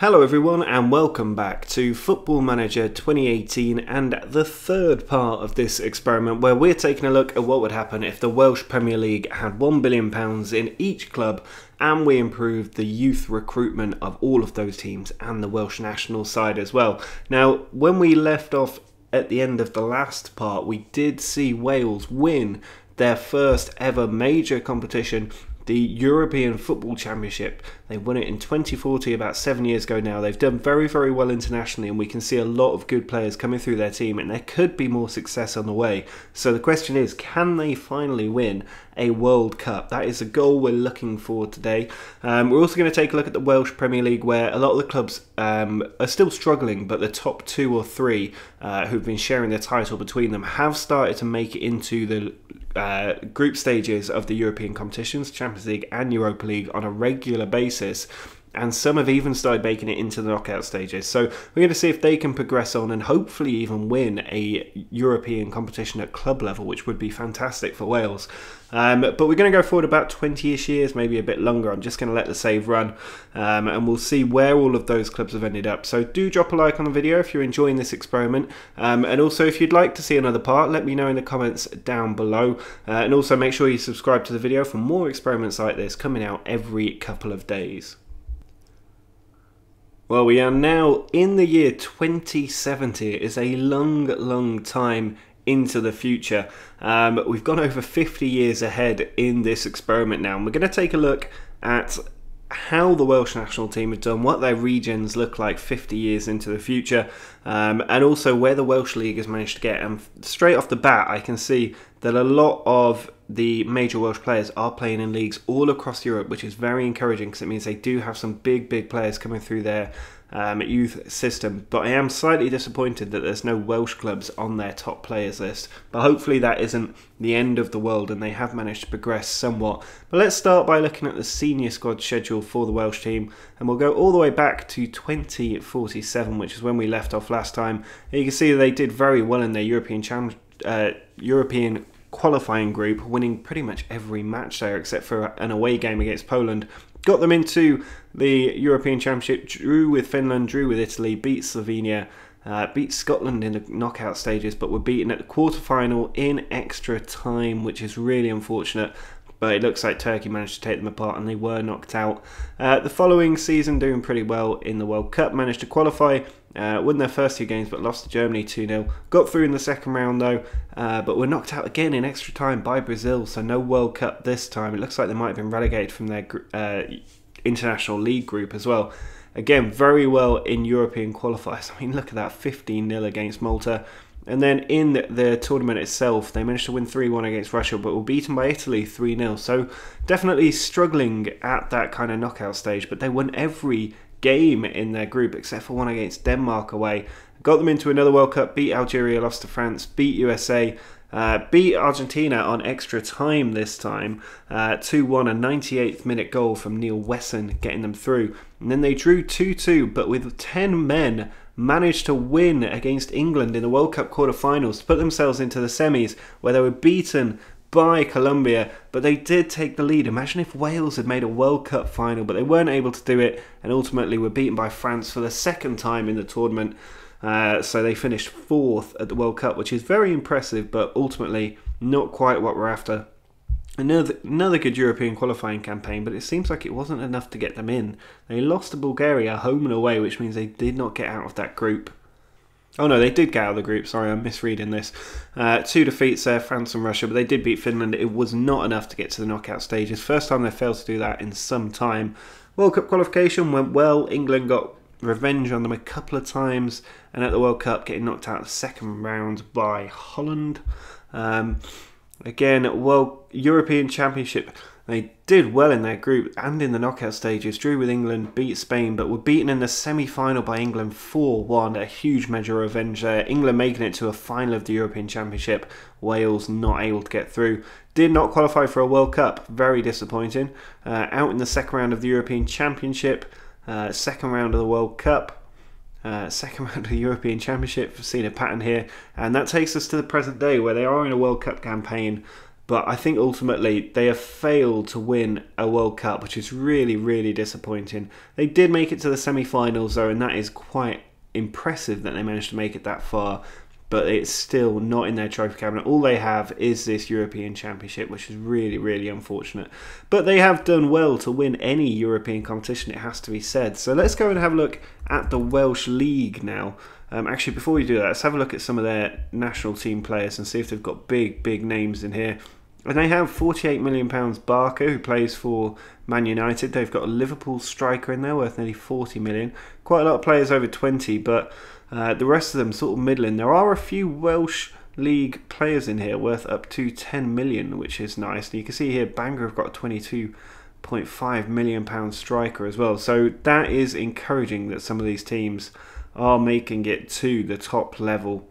Hello everyone and welcome back to Football Manager 2018 and the third part of this experiment where we're taking a look at what would happen if the Welsh Premier League had £1 billion in each club and we improved the youth recruitment of all of those teams and the Welsh national side as well. Now, when we left off at the end of the last part, we did see Wales win their first ever major competition, the European Football Championship. They won it in 2014, about 7 years ago now. They've done very, very well internationally and we can see a lot of good players coming through their team and there could be more success on the way. So the question is, can they finally win a World Cup? That is a goal we're looking for today. We're also going to take a look at the Welsh Premier League, where a lot of the clubs are still struggling, but the top two or three who've been sharing the title between them have started to make it into the group stages of the European competitions, Champions League and Europa League, on a regular basis, and some have even started making it into the knockout stages. So we're going to see if they can progress on and hopefully even win a European competition at club level, which would be fantastic for Wales. But we're going to go forward about 20-ish years, maybe a bit longer. I'm just going to let the save run and we'll see where all of those clubs have ended up. So do drop a like on the video if you're enjoying this experiment, and also if you'd like to see another part, let me know in the comments down below, and also make sure you subscribe to the video for more experiments like this coming out every couple of days. Well, we are now in the year 2070. It is a long time into the future. We've gone over 50 years ahead in this experiment now, and we're going to take a look at how the Welsh national team have done, what their regions look like 50 years into the future, and also where the Welsh League has managed to get. And straight off the bat, I can see that a lot of the major Welsh players are playing in leagues all across Europe, which is very encouraging because it means they do have some big players coming through their youth system. But I am slightly disappointed that there's no Welsh clubs on their top players list, but hopefully that isn't the end of the world and they have managed to progress somewhat. But let's start by looking at the senior squad schedule for the Welsh team, and we'll go all the way back to 2047, which is when we left off last time. And you can see that they did very well in their European qualifying group, winning pretty much every match there except for an away game against Poland. Got them into the European Championship, drew with Finland, drew with Italy, beat Slovenia, beat Scotland in the knockout stages, but were beaten at the quarter-final in extra time, which is really unfortunate. But it looks like Turkey managed to take them apart and they were knocked out. The following season, doing pretty well in the World Cup, managed to qualify, won their first two games but lost to Germany 2-0. Got through in the second round though, but were knocked out again in extra time by Brazil, so no World Cup this time. It looks like they might have been relegated from their international league group as well. Again, very well in European qualifiers. I mean, look at that, 15-0 against Malta. And then in the tournament itself, they managed to win 3-1 against Russia, but were beaten by Italy 3-0. So definitely struggling at that kind of knockout stage, but they won every game in their group except for one against Denmark away. Got them into another World Cup, beat Algeria, lost to France, beat USA, beat Argentina on extra time this time, 2-1, a 98th minute goal from Neil Wesson getting them through. And then they drew 2-2, but with 10 men, managed to win against England in the World Cup quarter-finals to put themselves into the semis, where they were beaten by Colombia, but they did take the lead. Imagine if Wales had made a World Cup final, but they weren't able to do it, and ultimately were beaten by France for the second time in the tournament. So they finished 4th at the World Cup, which is very impressive, but ultimately not quite what we're after. Another good European qualifying campaign, but it seems like it wasn't enough to get them in. They lost to Bulgaria home and away, which means they did not get out of that group. Oh no, they did get out of the group, sorry, I'm misreading this. 2 defeats there, France and Russia, but they did beat Finland. It was not enough to get to the knockout stages. First time they failed to do that in some time. World Cup qualification went well. England got revenge on them a couple of times, and at the World Cup getting knocked out the second round by Holland. Again, European Championship, they did well in their group and in the knockout stages, drew with England, beat Spain, but were beaten in the semi-final by England 4-1, a huge measure of revenge there. England making it to a final of the European Championship, Wales not able to get through. Did not qualify for a World Cup, very disappointing. Out in the second round of the European Championship, second round of the World Cup, second round of the European Championship. We've seen a pattern here, and that takes us to the present day where they are in a World Cup campaign, But I think ultimately they have failed to win a World Cup, which is really, really disappointing. They did make it to the semi-finals though, and that is quite impressive that they managed to make it that far. But it's still not in their trophy cabinet. All they have is this European Championship, which is really, really unfortunate. But they have done well to win any European competition, it has to be said. So let's go and have a look at the Welsh League now. Actually, before we do that, let's have a look at some of their national team players and see if they've got big, big names in here. And they have £48 million Barker, who plays for Man United. They've got a Liverpool striker in there worth nearly 40 million. Quite a lot of players over 20, but the rest of them sort of middling. There are a few Welsh League players in here worth up to 10 million, which is nice. And you can see here Bangor have got a £22.5 million striker as well. So that is encouraging that some of these teams are making it to the top level.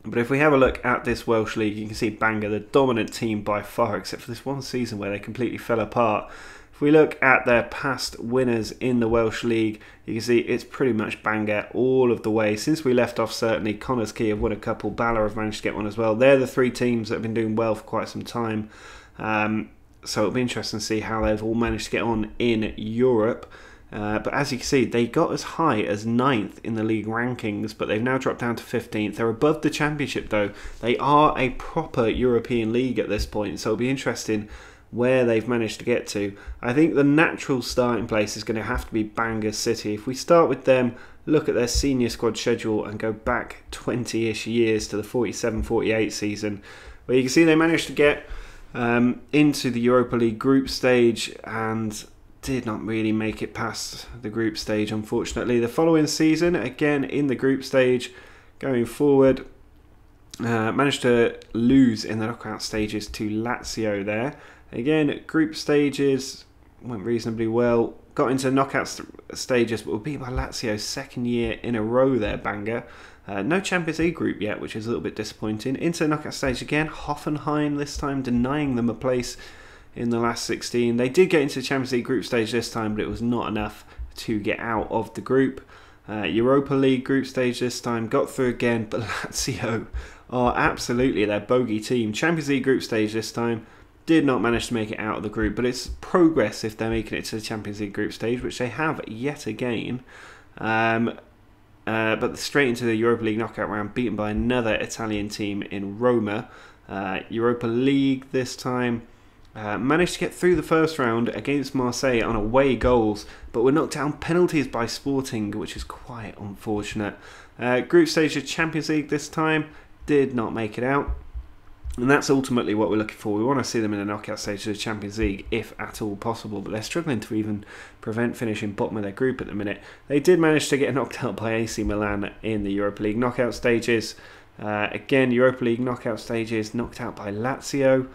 But if we have a look at this Welsh League, you can see Bangor, the dominant team by far, except for this one season where they completely fell apart. If we look at their past winners in the Welsh League, you can see it's pretty much Bangor all of the way. Since we left off, certainly, Connah's Quay have won a couple, Bala have managed to get one as well. They're the three teams that have been doing well for quite some time. So it'll be interesting to see how they've all managed to get on in Europe. But as you can see, they got as high as 9th in the league rankings, but they've now dropped down to 15th. They're above the Championship though. They are a proper European league at this point, so it'll be interesting where they've managed to get to. I think the natural starting place is going to have to be Bangor City. If we start with them, look at their senior squad schedule and go back 20-ish years to the 47-48 season, where you can see they managed to get into the Europa League group stage and did not really make it past the group stage, unfortunately. The following season, again in the group stage, going forward, managed to lose in the knockout stages to Lazio there. Again, group stages went reasonably well. Got into knockout stages, but were beat by Lazio second year in a row there, Bangor. No Champions League group yet, which is a little bit disappointing. Into the knockout stage again, Hoffenheim this time denying them a place in the last 16. They did get into the Champions League group stage this time, but it was not enough to get out of the group. Europa League group stage this time, got through again, but Lazio are absolutely their bogey team. Champions League group stage this time, did not manage to make it out of the group, but it's progress if they're making it to the Champions League group stage, which they have yet again. But straight into the Europa League knockout round, beaten by another Italian team in Roma. Europa League this time, managed to get through the first round against Marseille on away goals, but were knocked down penalties by Sporting, which is quite unfortunate. Group stage of Champions League this time, did not make it out. And that's ultimately what we're looking for. We want to see them in the knockout stage of the Champions League, if at all possible, but they're struggling to even prevent finishing bottom of their group at the minute. They did manage to get knocked out by AC Milan in the Europa League knockout stages. Again, Europa League knockout stages, knocked out by Lazio.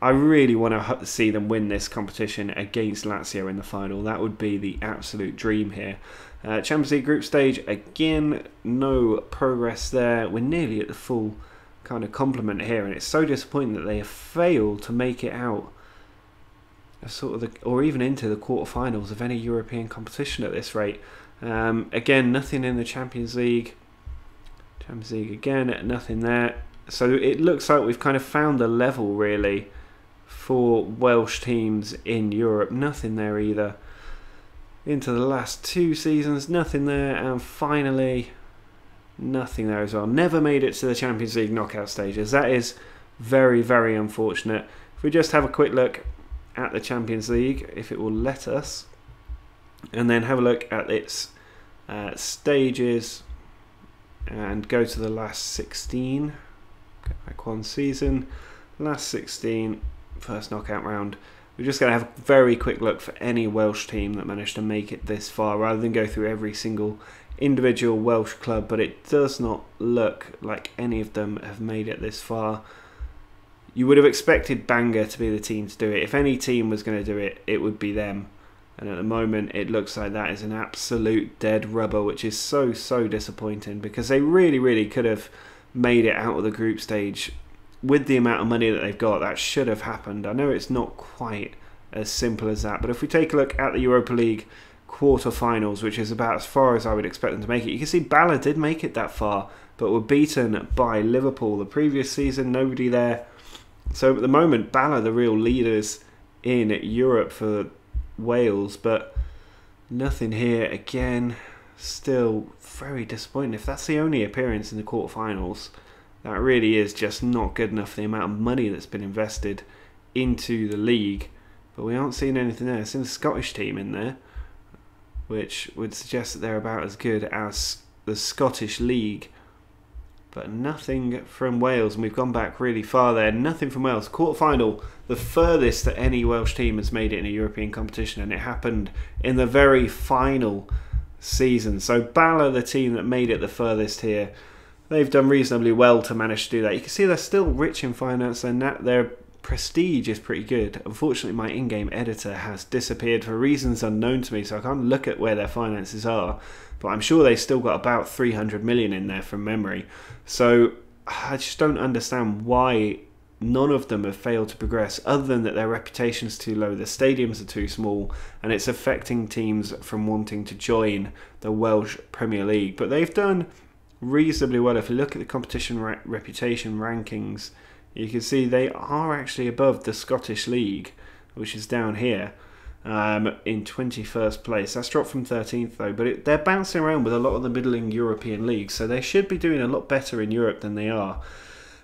I really want to see them win this competition against Lazio in the final. That would be the absolute dream here. Champions League group stage, again, no progress there. We're nearly at the full kind of complement here, and it's so disappointing that they have failed to make it out or even into the quarterfinals of any European competition at this rate. Again, nothing in the Champions League. Champions League again, nothing there. So it looks like we've kind of found a level really for Welsh teams in Europe. Nothing there either. Into the last two seasons, nothing there, and finally nothing there as well. Never made it to the Champions League knockout stages. That is very, very unfortunate. If we just have a quick look at the Champions League, if it will let us, and then have a look at its stages and go to the last 16. Go back one season, last 16, first knockout round. We're just going to have a very quick look for any Welsh team that managed to make it this far, rather than go through every single individual Welsh club, but it does not look like any of them have made it this far. You would have expected Bangor to be the team to do it. If any team was going to do it, it would be them. And at the moment, it looks like that is an absolute dead rubber, which is so, so disappointing, because they really, really could have made it out of the group stage with the amount of money that they've got. That should have happened. I know it's not quite as simple as that, but if we take a look at the Europa League quarter-finals, which is about as far as I would expect them to make it, you can see Bala did make it that far, but were beaten by Liverpool the previous season. Nobody there So at the moment, Bala the real leaders in Europe for Wales, but nothing here again. Still very disappointing. If that's the only appearance in the quarterfinals, that really is just not good enough for the amount of money that's been invested into the league. But we aren't seeing anything there. I've seen the Scottish team in there, which would suggest that they're about as good as the Scottish League. But nothing from Wales, and we've gone back really far there. Nothing from Wales. Quarterfinal, the furthest that any Welsh team has made it in a European competition, and it happened in the very final season. So Bala, the team that made it the furthest here, they've done reasonably well to manage to do that. You can see they're still rich in finance, and their prestige is pretty good. Unfortunately, my in-game editor has disappeared for reasons unknown to me, so I can't look at where their finances are. But I'm sure they've still got about 300 million in there from memory. So I just don't understand why none of them have failed to progress, other than that their reputation's too low, the stadiums are too small, and it's affecting teams from wanting to join the Welsh Premier League. But they've done reasonably well. If you look at the competition reputation rankings, you can see they are actually above the Scottish League, which is down here in 21st place. That's dropped from 13th though, but they're bouncing around with a lot of the middling European leagues, so they should be doing a lot better in Europe than they are.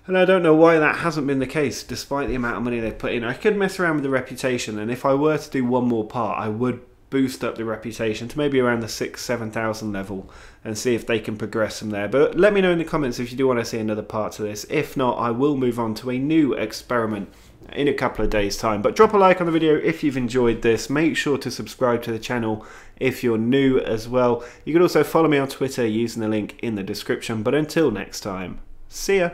And I don't know why that hasn't been the case, despite the amount of money they've put in. I could mess around with the reputation, and if I were to do one more part, I would boost up the reputation to maybe around the 6,000-7,000 level and see if they can progress from there. But let me know in the comments if you do want to see another part to this. If not, I will move on to a new experiment in a couple of days' time. But drop a like on the video if you've enjoyed this. Make sure to subscribe to the channel if you're new as well. You can also follow me on Twitter using the link in the description. But until next time, see ya!